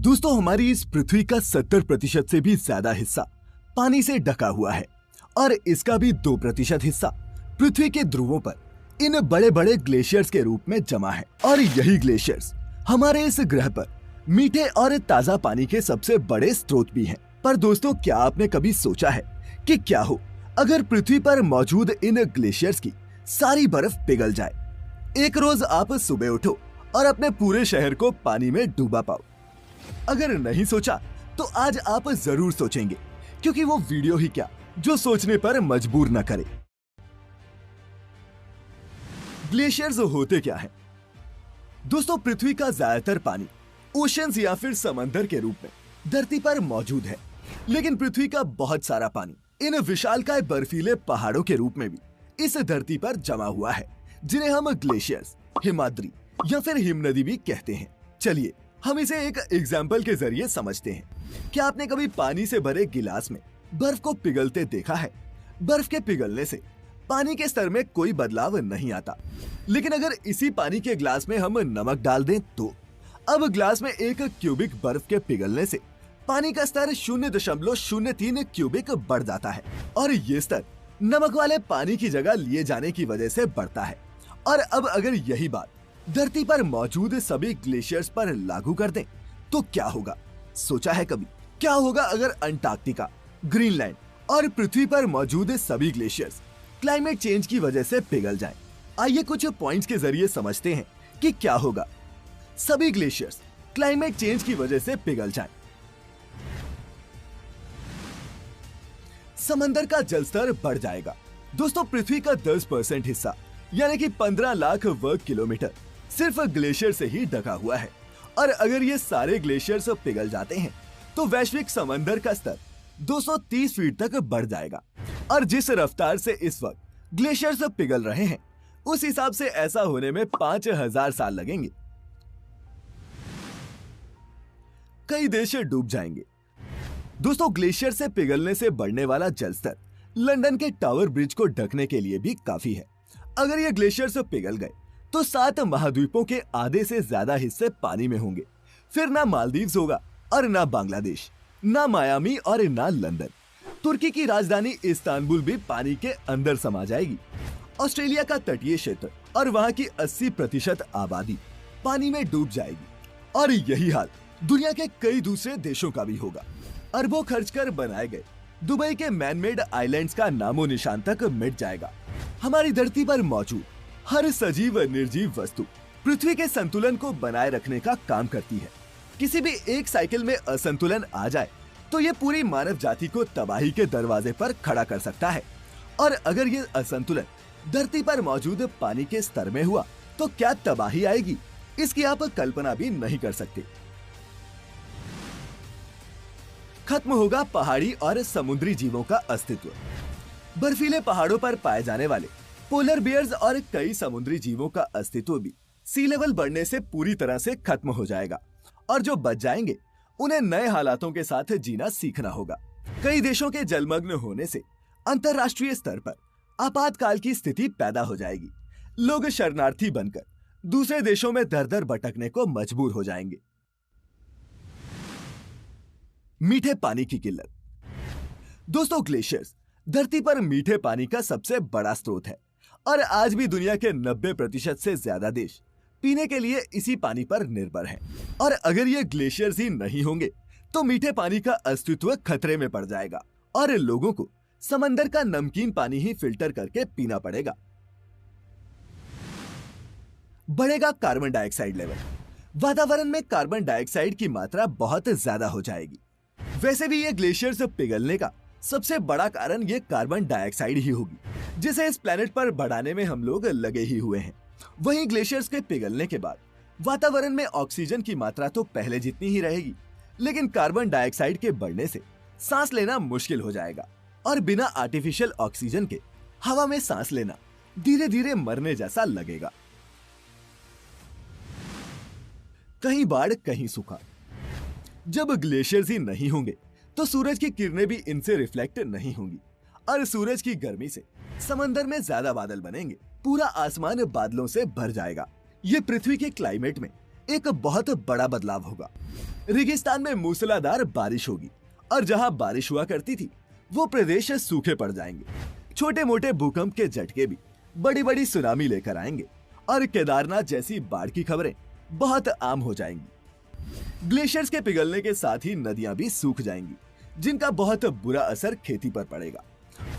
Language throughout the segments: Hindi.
दोस्तों, हमारी इस पृथ्वी का 70% से भी ज्यादा हिस्सा पानी से ढका हुआ है और इसका भी 2% हिस्सा पृथ्वी के ध्रुवों पर इन बड़े बड़े ग्लेशियर्स के रूप में जमा है। और यही ग्लेशियर्स हमारे इस ग्रह पर मीठे और ताजा पानी के सबसे बड़े स्रोत भी हैं। पर दोस्तों, क्या आपने कभी सोचा है कि क्या हो अगर पृथ्वी पर मौजूद इन ग्लेशियर्स की सारी बर्फ पिघल जाए? एक रोज आप सुबह उठो और अपने पूरे शहर को पानी में डूबा पाओ। अगर नहीं सोचा तो आज आप जरूर सोचेंगे, क्योंकि वो वीडियो ही क्या जो सोचने पर मजबूर न करे। ग्लेशियर्स होते क्या हैं? दोस्तों, पृथ्वी का ज्यादातर पानी ओशंस या फिर समंदर के रूप में धरती पर मौजूद है, लेकिन पृथ्वी का बहुत सारा पानी इन विशालकाय बर्फीले पहाड़ों के रूप में भी इस धरती पर जमा हुआ है, जिन्हें हम ग्लेशियर्स, हिमाद्री या फिर हिमनदी भी कहते हैं। चलिए हम इसे एक एग्जाम्पल के जरिए समझते हैं। क्या आपने कभी पानी से भरे गिलास में बर्फ को पिघलते देखा है? बर्फ के पिघलने से पानी के स्तर में कोई बदलाव नहीं आता, लेकिन अगर इसी पानी के ग्लास में हम नमक डाल दें तो अब ग्लास में 1 क्यूबिक बर्फ के पिघलने से पानी का स्तर 0.03 क्यूबिक बढ़ जाता है और ये स्तर नमक वाले पानी की जगह लिए जाने की वजह से बढ़ता है। और अब अगर यही बात धरती पर मौजूद सभी ग्लेशियर्स पर लागू कर दें तो क्या होगा? सोचा है कभी क्या होगा अगर अंटार्कटिका, ग्रीनलैंड और पृथ्वी पर मौजूद सभी ग्लेशियर्स क्लाइमेट चेंज की वजह से पिघल जाएं? आइए कुछ पॉइंट्स के जरिए समझते हैं कि क्या होगा सभी ग्लेशियर्स क्लाइमेट चेंज की वजह से पिघल जाएं। समंदर का जलस्तर बढ़ जाएगा। दोस्तों, पृथ्वी का 10% हिस्सा यानी कि 15 लाख वर्ग किलोमीटर सिर्फ ग्लेशियर से ही ढका हुआ है, और अगर ये सारे ग्लेशियर्स पिघल जाते हैं तो वैश्विक समंदर का स्तर 230 फीट तक बढ़ जाएगा। और जिस रफ्तार से इस वक्त ग्लेशियर्स पिघल रहे हैं, उस हिसाब से ऐसा होने में 5000 साल लगेंगे। कई देश डूब जाएंगे। दोस्तों, ग्लेशियर से पिघलने से बढ़ने वाला जलस्तर लंदन के टावर ब्रिज को ढकने के लिए भी काफी है। अगर ये ग्लेशियर्स पिघल गए तो 7 महाद्वीपों के आधे से ज्यादा हिस्से पानी में होंगे। फिर ना मालदीव्स होगा और ना बांग्लादेश, ना मायामी और ना लंदन। तुर्की की राजधानी इस्तांबुल भी पानी के अंदर समा जाएगी। ऑस्ट्रेलिया का तटीय क्षेत्र और वहां की 80% आबादी पानी में डूब जाएगी। और यही हाल दुनिया के कई दूसरे देशों का भी होगा। अरबों खर्च कर बनाए गए दुबई के मैनमेड आइलैंड्स का नामो निशान तक मिट जाएगा। हमारी धरती पर मौजूद हर सजीव निर्जीव वस्तु पृथ्वी के संतुलन को बनाए रखने का काम करती है। किसी भी एक साइकिल में असंतुलन आ जाए तो ये पूरी मानव जाति को तबाही के दरवाजे पर खड़ा कर सकता है। और अगर ये असंतुलन धरती पर मौजूद पानी के स्तर में हुआ तो क्या तबाही आएगी, इसकी आप कल्पना भी नहीं कर सकते। खत्म होगा पहाड़ी और समुद्री जीवों का अस्तित्व। बर्फीले पहाड़ों पर पाए जाने वाले पोलर बियर्स और कई समुद्री जीवों का अस्तित्व भी सी लेवल बढ़ने से पूरी तरह से खत्म हो जाएगा। और जो बच जाएंगे उन्हें नए हालातों के साथ जीना सीखना होगा। कई देशों के जलमग्न होने से अंतरराष्ट्रीय स्तर पर आपातकाल की स्थिति पैदा हो जाएगी। लोग शरणार्थी बनकर दूसरे देशों में दर दर भटकने को मजबूर हो जाएंगे। मीठे पानी की किल्लत। दोस्तों, ग्लेशियर्स धरती पर मीठे पानी का सबसे बड़ा स्रोत है और आज भी दुनिया के 90% से ज्यादा देश पीने के लिए इसी पानी पर निर्भर हैं। और अगर ये ग्लेशियर्स ही नहीं होंगे तो मीठे पानी का अस्तित्व खतरे में पड़ जाएगा और लोगों को समंदर का नमकीन पानी ही फिल्टर करके पीना पड़ेगा। बढ़ेगा कार्बन डाइऑक्साइड लेवल। वातावरण में कार्बन डाइऑक्साइड की मात्रा बहुत ज्यादा हो जाएगी। वैसे भी ये ग्लेशियर्स पिघलने का सबसे बड़ा कारण ये कार्बन डाइऑक्साइड ही होगी, जिसे इस प्लेनेट पर बढ़ाने में हम लोग लगे ही हुए हैं। वहीं ग्लेशियर्स के पिघलने के बाद वातावरण में ऑक्सीजन की मात्रा तो पहले जितनी ही रहेगी, लेकिन कार्बन डाइऑक्साइड के बढ़ने से सांस लेना मुश्किल हो जाएगा और बिना आर्टिफिशियल ऑक्सीजन के हवा में सांस लेना धीरे धीरे मरने जैसा लगेगा। कहीं बाढ़, कहीं सूखा। जब ग्लेशियर्स ही नहीं होंगे तो सूरज की किरणें भी इनसे रिफ्लेक्ट नहीं होंगी और सूरज की गर्मी से समंदर में ज्यादा बादल बनेंगे। पूरा आसमान बादलों से भर जाएगा। ये पृथ्वी के क्लाइमेट में एक बहुत बड़ा बदलाव होगा। रेगिस्तान में मूसलाधार बारिश होगी और जहां बारिश हुआ करती थी वो प्रदेश सूखे पड़ जाएंगे। छोटे मोटे भूकंप के झटके भी बड़ी बड़ी सुनामी लेकर आएंगे और केदारनाथ जैसी बाढ़ की खबरें बहुत आम हो जाएंगी। ग्लेशियर्स के पिघलने के साथ ही नदियां भी सूख जाएंगी, जिनका बहुत बुरा असर खेती पर पड़ेगा।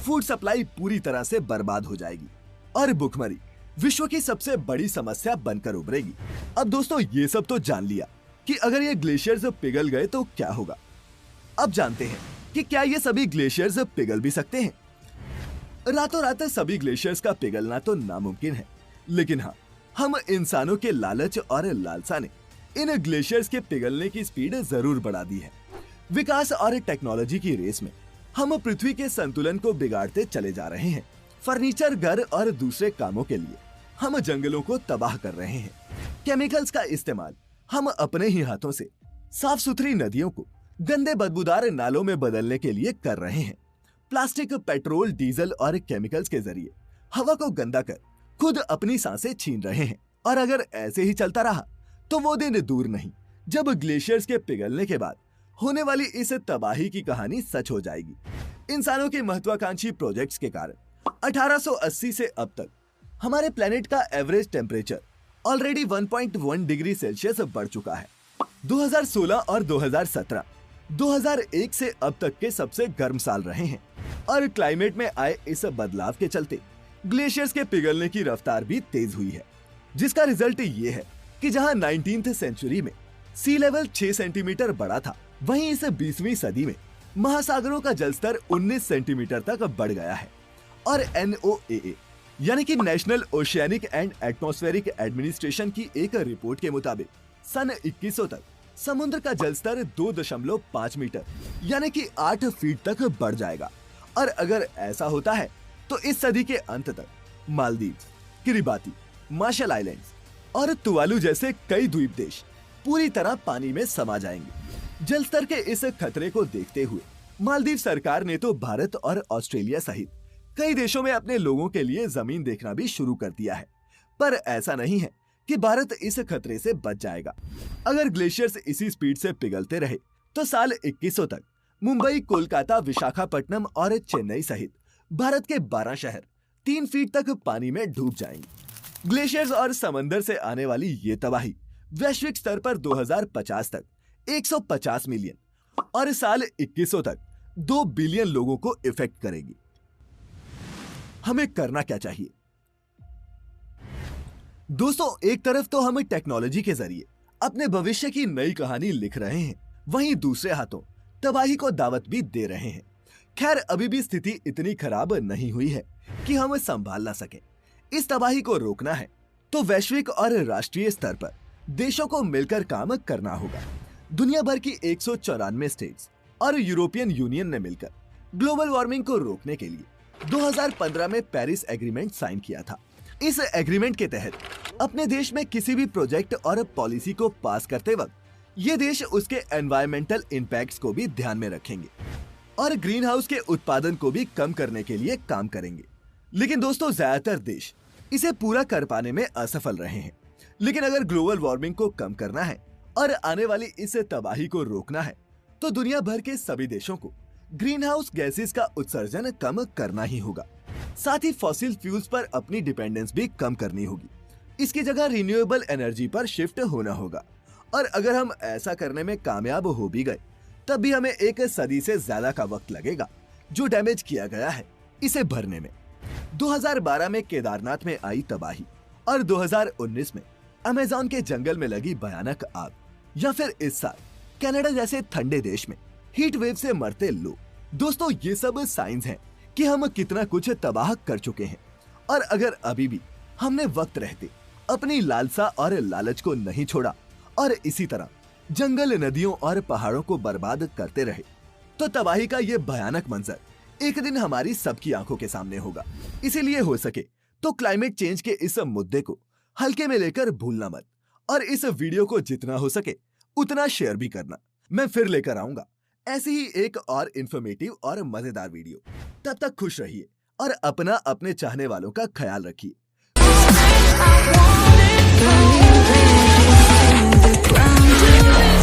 फूड सप्लाई पूरी तरह से बर्बाद हो जाएगी और भुखमरी विश्व की सबसे बड़ी समस्या बनकर उभरेगी। अब दोस्तों ये सब तो जान लिया कि अगर ये ग्लेशियर्स पिघल गए तो क्या होगा। अब जानते हैं कि क्या ये सभी ग्लेशियर्स पिघल भी सकते हैं। रातों रात सभी ग्लेशियर्स का पिघलना तो नामुमकिन है, लेकिन हाँ, हम इंसानों के लालच और लालसा ने इन ग्लेशियर्स के पिघलने की स्पीड जरूर बढ़ा दी है। विकास और टेक्नोलॉजी की रेस में हम पृथ्वी के संतुलन को बिगाड़ते चले जा रहे हैं। फर्नीचर, घर और दूसरे कामों के लिए हम जंगलों को तबाह कर रहे हैं। केमिकल्स का इस्तेमाल हम अपने ही हाथों से साफ सुथरी नदियों को गंदे बदबूदार नालों में बदलने के लिए कर रहे हैं। प्लास्टिक, पेट्रोल, डीजल और केमिकल्स के जरिए हवा को गंदा कर खुद अपनी सांसें छीन रहे हैं। और अगर ऐसे ही चलता रहा तो वो दिन दूर नहीं जब ग्लेशियर्स के पिघलने के बाद होने वाली इस तबाही की कहानी सच हो जाएगी। इंसानों के महत्वाकांक्षी प्रोजेक्ट्स के कारण 1880 से अब तक हमारे प्लेनेट का average temperature already 1.1 degree Celsius बढ़ चुका है। 2016 और 2017 2001 से अब तक के सबसे गर्म साल रहे हैं और क्लाइमेट में आए इस बदलाव के चलते ग्लेशियर्स के पिघलने की रफ्तार भी तेज हुई है, जिसका रिजल्ट ये है कि जहां 19th सेंचुरी में सी लेवल 6 सेंटीमीटर बढ़ा था, वहीं इस 20वीं सदी में महासागरों का जलस्तर 19 सेंटीमीटर तक बढ़ गया है। और NOAA यानी कि national oceanic and atmospheric administration की एक रिपोर्ट के मुताबिक सन 2100 तक समुद्र का जलस्तर 2.5 मीटर यानी कि 8 फीट तक बढ़ जाएगा। और अगर ऐसा होता है तो इस सदी के अंत तक मालदीव, किरिबाती, मार्शल आइलैंड्स और तुवालू जैसे कई द्वीप देश पूरी तरह पानी में समा जाएंगे। जलस्तर के इस खतरे को देखते हुए मालदीव सरकार ने तो भारत और ऑस्ट्रेलिया सहित कई देशों में अपने लोगों के लिए जमीन देखना भी शुरू कर दिया है। पर ऐसा नहीं है कि भारत इस खतरे से बच जाएगा। अगर ग्लेशियर्स इसी स्पीड से पिघलते रहे तो साल 2100 तक मुंबई, कोलकाता, विशाखापट्टनम और चेन्नई सहित भारत के 12 शहर 3 फीट तक पानी में डूब जाएंगे। ग्लेशियर्स और समंदर से आने वाली ये तबाही वैश्विक स्तर पर 2050 तक 150 मिलियन और साल 2100 तक 2 बिलियन लोगों को इफेक्ट करेगी। हमें करना क्या चाहिए? दोस्तों, एक तरफ तो हम टेक्नोलॉजी के जरिए अपने भविष्य की नई कहानी लिख रहे हैं, वहीं दूसरे हाथों तबाही को दावत भी दे रहे हैं। खैर, अभी भी स्थिति इतनी खराब नहीं हुई है कि हम संभाल ना सके। इस तबाही को रोकना है तो वैश्विक और राष्ट्रीय स्तर पर देशों को मिलकर काम करना होगा। दुनिया भर की 194 स्टेट्स और यूरोपियन यूनियन ने मिलकर ग्लोबल वार्मिंग को रोकने के लिए 2015 में पेरिस एग्रीमेंट साइन किया था। इस एग्रीमेंट के तहत अपने देश में किसी भी प्रोजेक्ट और पॉलिसी को पास करते वक्त ये देश उसके एनवायरमेंटल इम्पैक्ट्स को भी ध्यान में रखेंगे और ग्रीन हाउस के उत्पादन को भी कम करने के लिए काम करेंगे। लेकिन दोस्तों, ज्यादातर देश इसे पूरा कर पाने में असफल रहे हैं। लेकिन अगर ग्लोबल वार्मिंग को कम करना है और आने वाली इस तबाही को रोकना है तो दुनिया भर के सभी देशों को ग्रीन हाउस गैसेस का उत्सर्जन कम करना ही होगा। साथ ही फॉसिल फ्यूल्स पर अपनी डिपेंडेंस भी कम करनी होगी। इसकी जगह रिन्यूएबल एनर्जी पर शिफ्ट होना होगा। और अगर हम ऐसा करने में कामयाब हो भी गए तब भी हमें 1 सदी से ज्यादा का वक्त लगेगा जो डैमेज किया गया है इसे भरने में। 2012 में केदारनाथ में आई तबाही और 2019 में अमेज़न के जंगल में लगी भयानक आग, या फिर इस साल कनाडा जैसे ठंडे देश में हीट वेव से मरते लोग। दोस्तों, ये सब साइंस हैं कि हम कितना कुछ तबाह कर चुके हैं। और अगर अभी भी हमने वक्त रहते अपनी लालसा और लालच को नहीं छोड़ा और इसी तरह जंगल, नदियों और पहाड़ों को बर्बाद करते रहे तो तबाही का ये भयानक मंजर एक दिन हमारी सबकी आंखों के सामने होगा। इसीलिए हो सके तो क्लाइमेट चेंज के इस मुद्दे को हल्के में लेकर भूलना मत और इस वीडियो को जितना हो सके उतना शेयर भी करना। मैं फिर लेकर आऊंगा ऐसी ही एक और इन्फॉर्मेटिव और मजेदार वीडियो। तब तक खुश रहिए और अपना अपने चाहने वालों का ख्याल रखिए। to me.